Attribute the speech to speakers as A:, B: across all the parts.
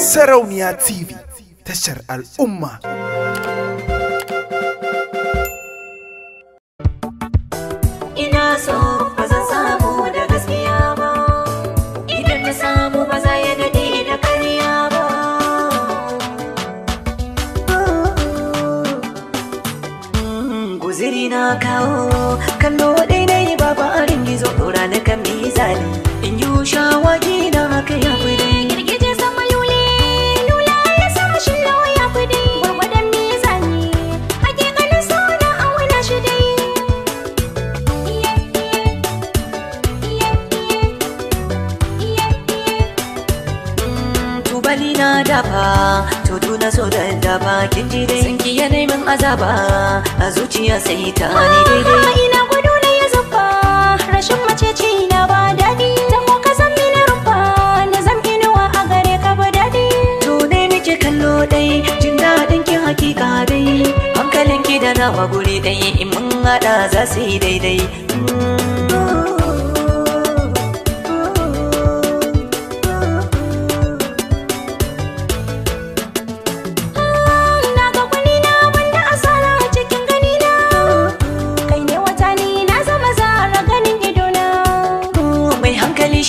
A: Sarauniya TV, tashar al'umma.
B: Ina so ba zan samu da gaskiya ba, idan na samu ba za ya daɗe da ƙarya ba. Guziri na kawo, kallo ɗai na yi babu arin gizo ɗora na kan mizani. In yi shawagi na haka ya fi dai. Girgije sama lule, lula ya sama shillo ya fi dai. Gwargwadon mizani, hakikanin suna auna shi dai. Tubali na dafa, tutu na so da dafa. Kin ji dai sanki ya neman azaba, a zuciya sai ta ni daidai. Ina gudu na ya zuba, rashin mace ce na ba daɗi. Taho ka san mini rufa, na zam inuwa a gare ka ba daɗi. To ne nake kallo dai, jin daɗin ki hakika dai. Hankalin ki da nawa guri dai, in mun haɗa za su yi daidai.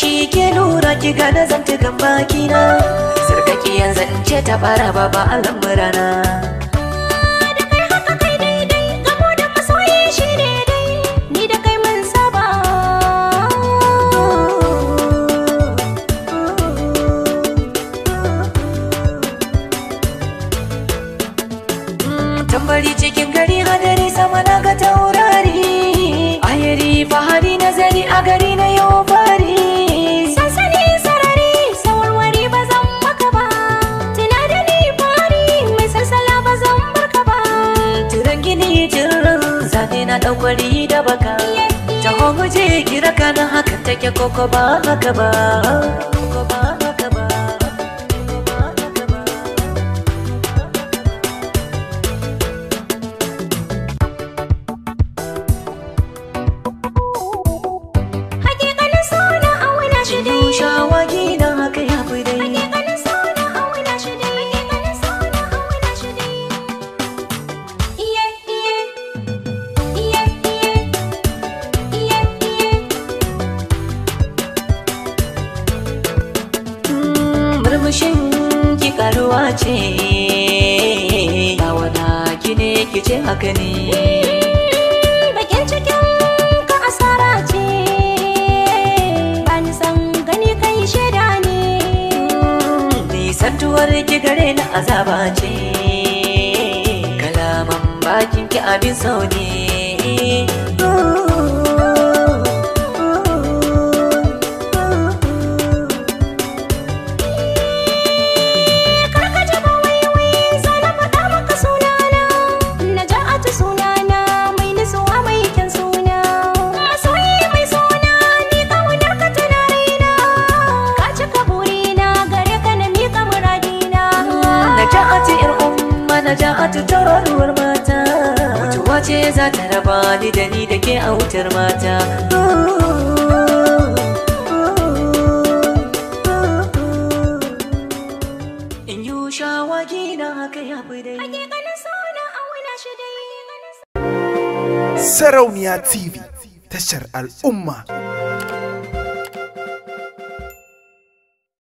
B: Shi ke lura ki gane zantukan bakina, sarkaki yanzu in ce ta fara baba a lamurana. Da kai haka kai daidai, gamo da masoyi shi daidai, ni da kai mun saba. Tambari cikin gari hadari sama na ga taurari, ayari fahari nazari a gari na yau fari. Na ɗaukwari da baka, taho muje kira kana haka take koko ba haka ba. Hakikanin suna auna shi dai, shawagi na haka ya fi dai. Hakikanin suna auna shi dai, hakikanin suna auna shi dai. Murmushin ki karuwa ce, yawana ki ne ki ce haka ne. Bakin cikin ka asara ce, bani san gani kai shaida ne. Nisantuwar ki gare na azaba ce, kalaman bakin ki abin sau ne. Naja'atu tauraruwar mata, mutuwa ce za ta raba ni da ni da ke a wutar mata. In yi shawagi na haka ya fi dai. Hakikanin suna auna shi dai.
A: Sarauniya TV, tashar al'umma.